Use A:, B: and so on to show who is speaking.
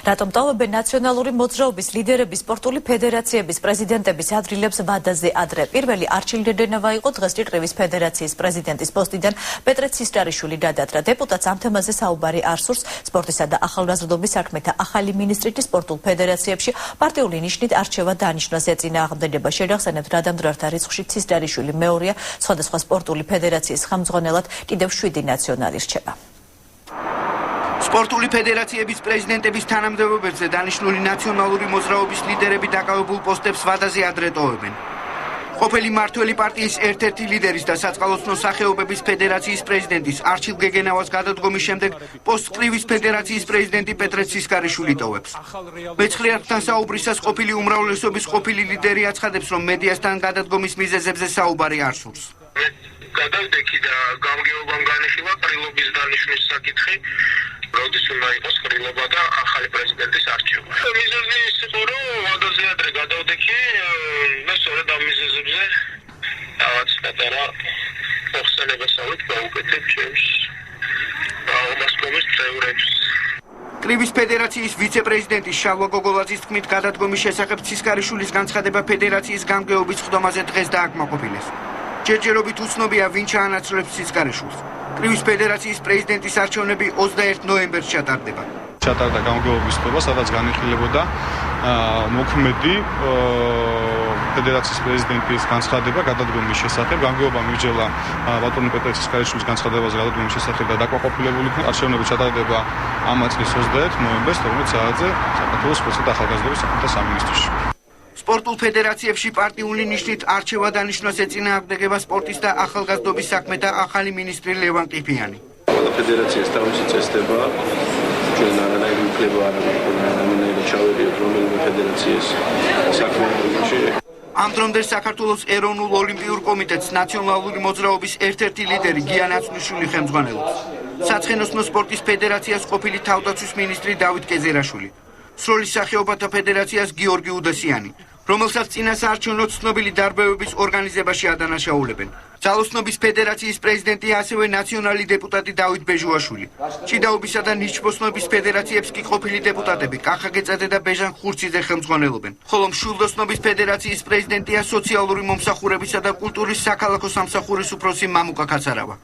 A: რატომ ტოვებენ ნაციონალური მოძრაობის ლიდერების, სპორტული ფედერაციების პრეზიდენტების ადრილებს ვადაზე ადრე? პირველი არჩილ რედენავა იყო დღეს ჭირტყივის ფედერაციის პრეზიდენტის პოსტიდან პეტრე ცისკარიშვილი გადატრა. დეპუტატს ამ თემაზე საუბარი არ სურს. სპორტისა და ახალგაზრდობის საქმეთა ახალი მინისტრით სპორტულ ფედერაციებში პარტიული ნიშნით არჩევა დანიშნოს. ეწინააღმდეგება შეგახსენებთ, რა დამძრავთა რიცხვში ცისკარიშვილი მეორეა, სხვადასხვა სპორტული ფედერაციის ხელმძღვანელად კიდევ 7 ნაციონალი რჩება.
B: სპორტული ფედერაციების პრეზიდენტების თანამდებობებზე დანიშნული ნაციონალური მოძრაობის ლიდერები დაკავებულ პოსტებს ვადაზე ადრე ტოვებენ. ყოფილი მმართველი პარტიის ერთ-ერთი ლიდერის და საწყალოსნო სახეობების ფედერაციის პრეზიდენტის არჩილ გეგენავას გადადგომის შემდეგ პოსტს კრივის ფედერაციის პრეზიდენტი პეტრე ცისკარიშვილი ტოვებს. მეცხრეათთან საუბრისას ყოფილი უმრავლესობის ყოფილი ლიდერი აცხადებს, რომ მედიასთან გადადგომის მიზეზებზე საუბარი არ სურს.
C: გადავდექი და გამგეობამ განიხილა ყრილობის დანიშვნის საკითხი. როდის უნდა იყოს ყრილობა და ახალი პრეზიდენტის არჩევა. მიზეზი ის იყო, რომ ვადაზე ადრე გადავდექი და სწორედ ამ მიზეზებზე რაღაც პატარა მოხსენებასავით გავუკეთებ ჩემს უმასპინძლის წევრებს.
B: კრივის ფედერაციის ვიცე-პრეზიდენტი შალვა გოგოლაძის თქმით, გადადგომის შესახებ ცისკარიშვილის განცხადება ფედერაციის გამგეობის ხდომაზე დღეს დააკმაყოფილეს. ჯერჯერობით უცნობია, ვინ ჩაანაცვლებს ცისკარიშვილს. კრივის ფედერაციის პრეზიდენტის არჩევნები 21 ნოემბერს ჩატარდება.
D: ჩატარდა გამგეობის ხდომა, სადაც განიხილებოდა მოქმედი ფედერაციის პრეზიდენტის განცხადება გადადგომის შესახებ. გამგეობა მიუძღვნა ბატონი პეტრე ცისკარიშვილის განცხადებაზე გადადგომის შესახებ და დაკმაყოფილებული იქნა. არჩევნები ჩატარდება ამ წლის 21 ნოემბერს 12 საათზე საქართველოს სპორტსა და ახალგაზრდობის საქმეთა სამინისტროში.
B: სპორტულ ფედერაციებში პარტიული ნიშნით არჩევა დანიშნოს ეწინააღმდეგება სპორტის და ახალგაზრდობის საქმეთა ახალი მინისტრი ლევან ყიფიანი.
E: ფედერაციას თავისი წესდება, ჩვენ არანაირი უფლება არ აქვს ჩავედიოთ რომელიმე ფედერაციის საქმეებში.
B: ამ დრომდე საქართველოს ეროვნულ ოლიმპიურ კომიტეტს ნაციონალური მოძრაობის ერთ-ერთი ლიდერი გია ნაცვლიშვილი ხელმძღვანელობს. საცხენოსნო სპორტის ფედერაციას ყოფილი თავდაცვის მინისტრი დავით კეზერაშვილი. სროლის სახეობათა ფედერაციას გიორგი უდესიანი, რომელსაც წინასაარჩევნო ცნობილი დარბევების ორგანიზებაში ადანაშაულებენ. ძალოსნობის ფედერაციის პრეზიდენტია ასევე ნაციონალი დეპუტატი დავით ბეჟუაშვილი. ჭიდაობისა და ნიჩბოსნობის ფედერაციებს კი ყოფილი დეპუტატები კახა გეწადე და ბეჟან ხურციძე ხელმძღვანელობენ. ხოლო მშვილდოსნობის ფედერაციის პრეზიდენტია სოციალური მომსახურებისა და კულტურის საქალაქო სამსახურის უფროსი მამუკა კაცარავა.